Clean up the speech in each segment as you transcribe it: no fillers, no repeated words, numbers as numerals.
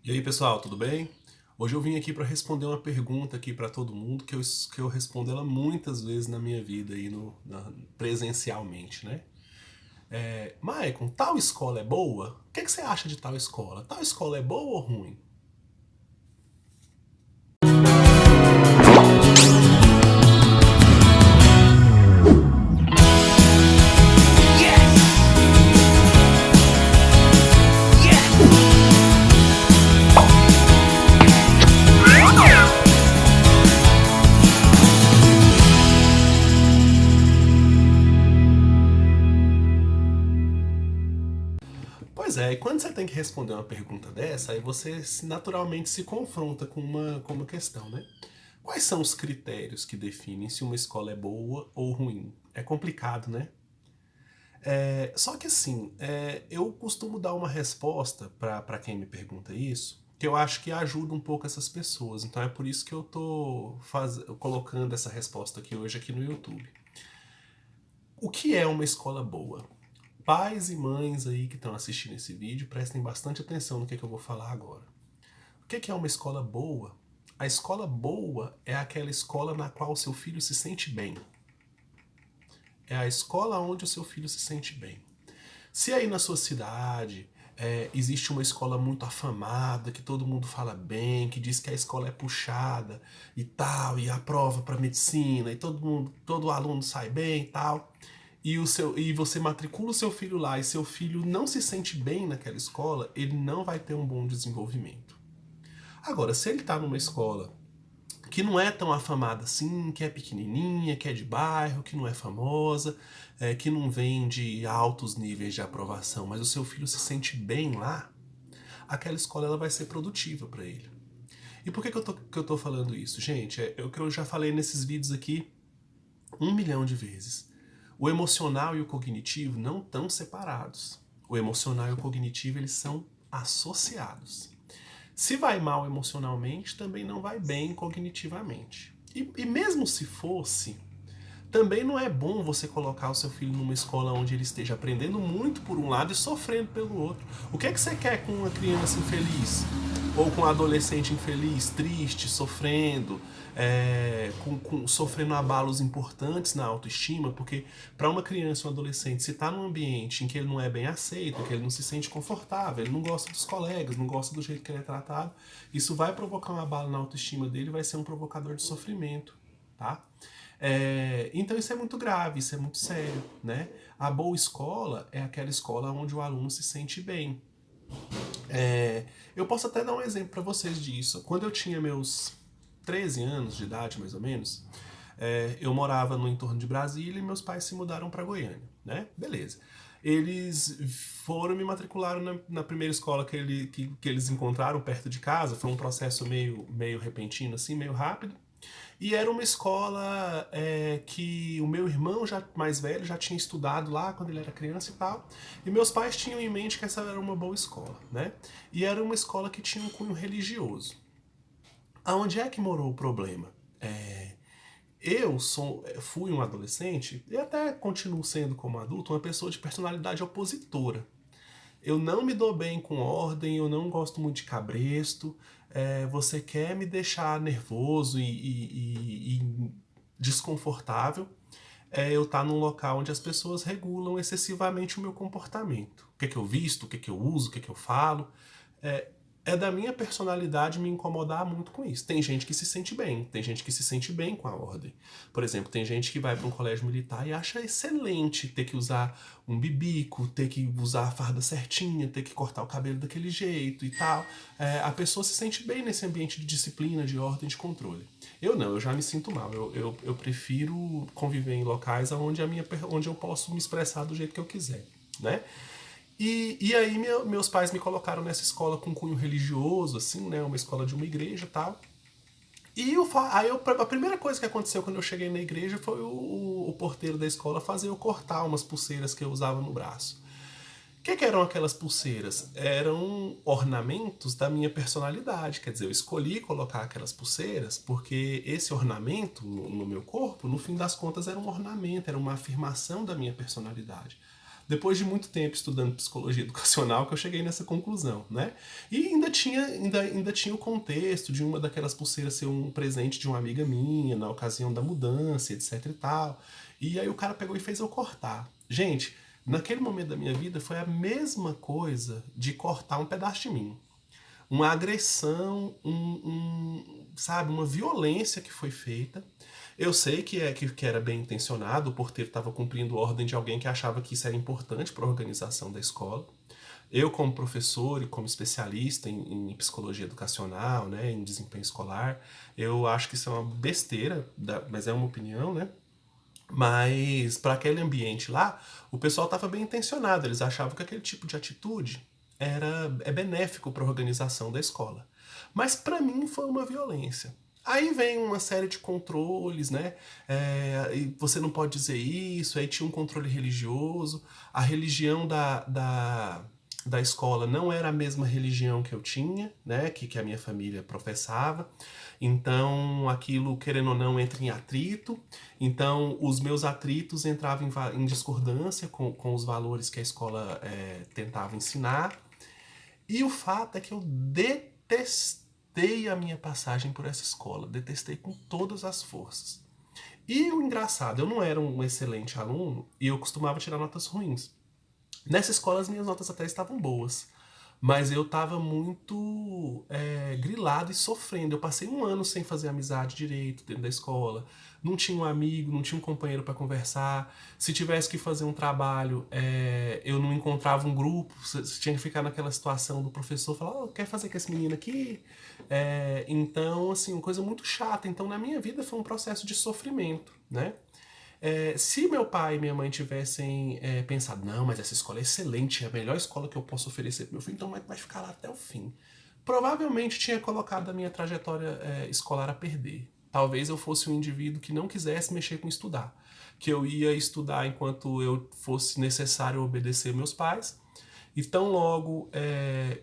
E aí, pessoal, tudo bem? Hoje eu vim aqui para responder uma pergunta aqui para todo mundo que eu respondo ela muitas vezes na minha vida aí presencialmente, né? Maicon, tal escola é boa? O que você acha de tal escola? Tal escola é boa ou ruim? Pois é, e quando você tem que responder uma pergunta dessa, aí você naturalmente se confronta com uma questão, né? Quais são os critérios que definem se uma escola é boa ou ruim? É complicado, né? Só que assim, eu costumo dar uma resposta para quem me pergunta isso, que eu acho que ajuda um pouco essas pessoas. Então é por isso que eu tô colocando essa resposta aqui hoje aqui no YouTube. O que é uma escola boa? Pais e mães aí que estão assistindo esse vídeo, prestem bastante atenção no que eu vou falar agora. O que é uma escola boa? A escola boa é aquela escola na qual o seu filho se sente bem. É a escola onde o seu filho se sente bem. Se aí na sua cidade existe uma escola muito afamada, que todo mundo fala bem, que diz que a escola é puxada e tal, e aprova para medicina, e todo aluno sai bem e tal, e você matricula o seu filho lá e seu filho não se sente bem naquela escola, ele não vai ter um bom desenvolvimento. Agora, se ele está numa escola que não é tão afamada assim, que é pequenininha, que é de bairro, que não é famosa, que não vem de altos níveis de aprovação, mas o seu filho se sente bem lá, aquela escola ela vai ser produtiva para ele. E por que eu tô falando isso? Gente, é o que eu já falei nesses vídeos aqui 1 milhão de vezes. O emocional e o cognitivo não estão separados. O emocional e o cognitivo eles são associados. Se vai mal emocionalmente, também não vai bem cognitivamente. E mesmo se fosse, também não é bom você colocar o seu filho numa escola onde ele esteja aprendendo muito por um lado e sofrendo pelo outro. O que é que você quer com uma criança infeliz? Ou com um adolescente infeliz, triste, sofrendo, sofrendo abalos importantes na autoestima? Porque para uma criança ou um adolescente, se está num ambiente em que ele não é bem aceito, que ele não se sente confortável, ele não gosta dos colegas, não gosta do jeito que ele é tratado, isso vai provocar um abalo na autoestima dele, vai ser um provocador de sofrimento, tá? Então isso é muito grave, isso é muito sério, né? A boa escola é aquela escola onde o aluno se sente bem. Eu posso até dar um exemplo para vocês disso. Quando eu tinha meus 13 anos de idade, mais ou menos, eu morava no entorno de Brasília e meus pais se mudaram para Goiânia, né? Beleza. Eles foram me matricularam na primeira escola que eles encontraram perto de casa. Foi um processo meio repentino, assim, meio rápido. E era uma escola que o meu irmão já mais velho já tinha estudado lá quando ele era criança e tal. E meus pais tinham em mente que essa era uma boa escola, né? E era uma escola que tinha um cunho religioso. Aonde é que morou o problema? Fui um adolescente, e até continuo sendo como adulto, uma pessoa de personalidade opositora. Eu não me dou bem com ordem, eu não gosto muito de cabresto. Você quer me deixar nervoso e desconfortável, eu estar num local onde as pessoas regulam excessivamente o meu comportamento. O que é que eu visto, o que é que eu uso, o que é que eu falo. É da minha personalidade me incomodar muito com isso. Tem gente que se sente bem, tem gente que se sente bem com a ordem. Por exemplo, tem gente que vai para um colégio militar e acha excelente ter que usar um bibico, ter que usar a farda certinha, ter que cortar o cabelo daquele jeito e tal. A pessoa se sente bem nesse ambiente de disciplina, de ordem, de controle. Eu não, eu já me sinto mal. Eu prefiro conviver em locais onde eu posso me expressar do jeito que eu quiser, né? E aí meus pais me colocaram nessa escola com cunho religioso, assim, né? Uma escola de uma igreja e tal. A primeira coisa que aconteceu quando eu cheguei na igreja foi o porteiro da escola fazer eu cortar umas pulseiras que eu usava no braço. O que eram aquelas pulseiras? Eram ornamentos da minha personalidade. Quer dizer, eu escolhi colocar aquelas pulseiras porque esse ornamento no meu corpo, no fim das contas, era um ornamento, era uma afirmação da minha personalidade. depois de muito tempo estudando psicologia educacional, que eu cheguei nessa conclusão, né? E ainda tinha o contexto de uma daquelas pulseiras ser um presente de uma amiga minha, na ocasião da mudança, etc e tal. E aí o cara pegou e fez eu cortar. Gente, naquele momento da minha vida foi a mesma coisa de cortar um pedaço de mim. Uma agressão, sabe, uma violência que foi feita. Eu sei que era bem intencionado, o porteiro estava cumprindo ordem de alguém que achava que isso era importante para a organização da escola. Eu, como professor e como especialista em psicologia educacional, né, em desempenho escolar, eu acho que isso é uma besteira, mas é uma opinião, né? Mas para aquele ambiente lá, o pessoal estava bem intencionado, eles achavam que aquele tipo de atitude é benéfico para a organização da escola. Mas para mim foi uma violência. Aí vem uma série de controles, né? E você não pode dizer isso. Aí tinha um controle religioso. A religião da escola não era a mesma religião que eu tinha, né? Que a minha família professava. Então aquilo, querendo ou não, entra em atrito. Então os meus atritos entravam em discordância com os valores que a escola tentava ensinar. E o fato é que eu detestei a minha passagem por essa escola. Detestei com todas as forças. E o engraçado, eu não era um excelente aluno e eu costumava tirar notas ruins. Nessa escola as minhas notas até estavam boas. Mas eu tava muito grilado e sofrendo. Eu passei um ano sem fazer amizade direito dentro da escola. Não tinha um amigo, não tinha um companheiro para conversar. Se tivesse que fazer um trabalho, eu não encontrava um grupo. Você tinha que ficar naquela situação do professor falar: oh, quer fazer com esse menino aqui? Então, assim, uma coisa muito chata. Então, na minha vida foi um processo de sofrimento, né? Se meu pai e minha mãe tivessem pensado, não, mas essa escola é excelente, é a melhor escola que eu posso oferecer para meu filho, então vai ficar lá até o fim. Provavelmente tinha colocado a minha trajetória escolar a perder. Talvez eu fosse um indivíduo que não quisesse mexer com estudar. Que eu ia estudar enquanto eu fosse necessário obedecer meus pais. E tão logo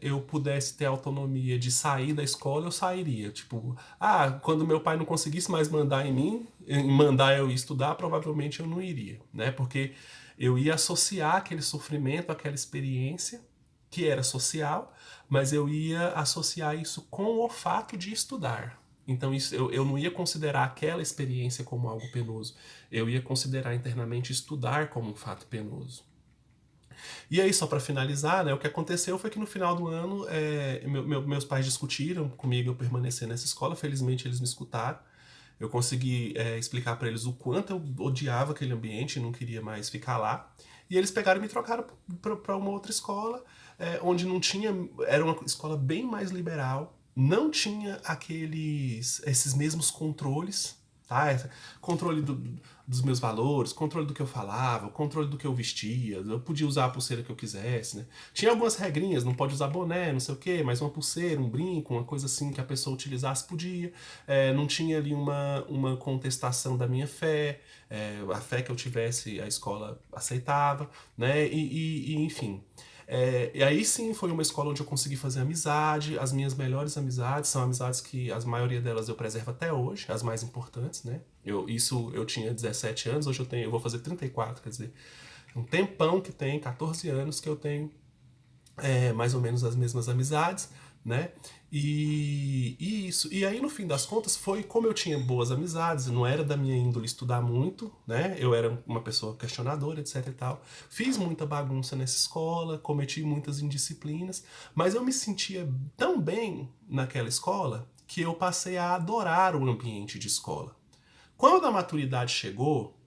eu pudesse ter autonomia de sair da escola, eu sairia. Tipo, quando meu pai não conseguisse mais mandar em mim, em mandar eu ir estudar, provavelmente eu não iria, né? Porque eu ia associar aquele sofrimento, aquela experiência, que era social, mas eu ia associar isso com o fato de estudar. Então isso, eu não ia considerar aquela experiência como algo penoso. Eu ia considerar internamente estudar como um fato penoso. E aí, só para finalizar, né, o que aconteceu foi que no final do ano meus pais discutiram comigo eu permanecer nessa escola. Felizmente eles me escutaram. Eu consegui explicar para eles o quanto eu odiava aquele ambiente e não queria mais ficar lá. E eles pegaram e me trocaram para uma outra escola, onde não tinha. Era uma escola bem mais liberal, não tinha esses mesmos controles, tá? Controle dos meus valores, controle do que eu falava, controle do que eu vestia, eu podia usar a pulseira que eu quisesse, né? Tinha algumas regrinhas, não pode usar boné, não sei o quê, mas uma pulseira, um brinco, uma coisa assim que a pessoa utilizasse podia. Não tinha ali uma contestação da minha fé, a fé que eu tivesse a escola aceitava, né? Enfim. E aí sim foi uma escola onde eu consegui fazer amizade. As minhas melhores amizades são amizades que a maioria delas eu preservo até hoje, as mais importantes, né? Eu tinha 17 anos, hoje eu vou fazer 34, quer dizer, um tempão que tem, 14 anos que eu tenho mais ou menos as mesmas amizades, né? E isso. E aí, no fim das contas, foi como eu tinha boas amizades, não era da minha índole estudar muito, né? Eu era uma pessoa questionadora, etc e tal. Fiz muita bagunça nessa escola, cometi muitas indisciplinas, mas eu me sentia tão bem naquela escola que eu passei a adorar o ambiente de escola. Quando a maturidade chegou,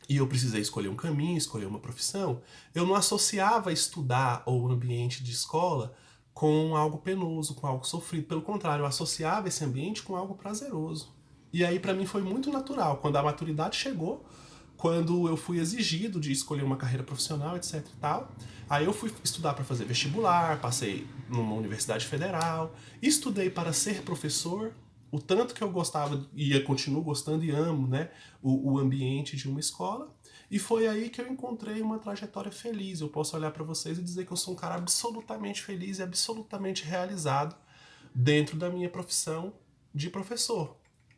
e eu precisei escolher um caminho, escolher uma profissão, eu não associava estudar ou o ambiente de escola com algo penoso, com algo sofrido. Pelo contrário, eu associava esse ambiente com algo prazeroso. E aí para mim foi muito natural. Quando a maturidade chegou, quando eu fui exigido de escolher uma carreira profissional, etc e tal, aí eu fui estudar para fazer vestibular, passei numa universidade federal, estudei para ser professor, o tanto que eu gostava e continuo gostando e amo, né, o ambiente de uma escola. E foi aí que eu encontrei uma trajetória feliz. Eu posso olhar para vocês e dizer que eu sou um cara absolutamente feliz e absolutamente realizado dentro da minha profissão de professor,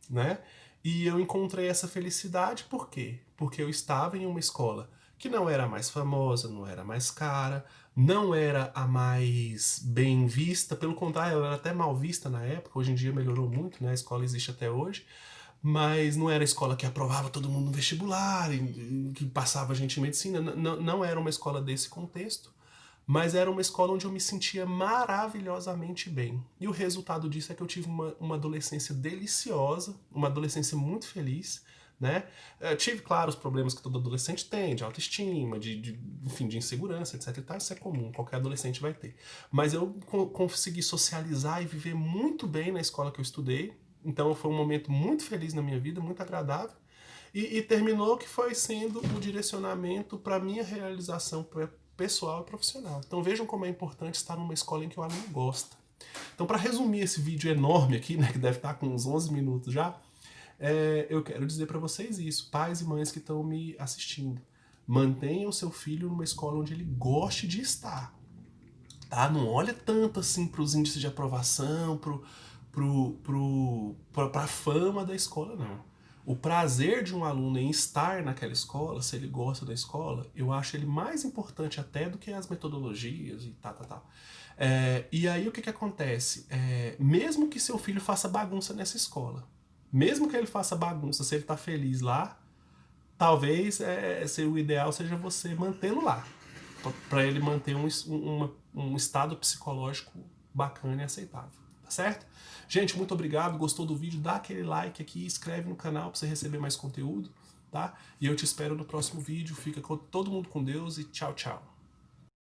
né? E eu encontrei essa felicidade por quê? Porque eu estava em uma escola que não era a mais famosa, não era a mais cara, não era a mais bem vista, pelo contrário, ela era até mal vista na época, hoje em dia melhorou muito, né? A escola existe até hoje, mas não era a escola que aprovava todo mundo no vestibular, que passava gente em medicina, não era uma escola desse contexto, mas era uma escola onde eu me sentia maravilhosamente bem. E o resultado disso é que eu tive uma adolescência deliciosa, uma adolescência muito feliz, né? Eu tive, claro, os problemas que todo adolescente tem, de autoestima, enfim, de insegurança, etc e tal, isso é comum, qualquer adolescente vai ter. Mas eu consegui socializar e viver muito bem na escola que eu estudei, então foi um momento muito feliz na minha vida, muito agradável, e terminou que foi sendo o direcionamento para minha realização pessoal e profissional. Então vejam como é importante estar numa escola em que o aluno gosta. Então, para resumir esse vídeo enorme aqui, né, que deve estar com uns 11 minutos já, eu quero dizer para vocês isso, pais e mães que estão me assistindo. Mantenha o seu filho numa escola onde ele goste de estar. Tá? Não olha tanto assim para os índices de aprovação, para a fama da escola, não. O prazer de um aluno em estar naquela escola, se ele gosta da escola, eu acho ele mais importante até do que as metodologias e tal. E aí o que acontece? Mesmo que seu filho faça bagunça nessa escola, mesmo que ele faça bagunça, se ele está feliz lá, talvez o ideal seja você mantê-lo lá, para ele manter um estado psicológico bacana e aceitável, tá certo? Gente, muito obrigado, gostou do vídeo, dá aquele like aqui, inscreve no canal para você receber mais conteúdo, tá? E eu te espero no próximo vídeo, fica todo mundo com Deus e tchau, tchau.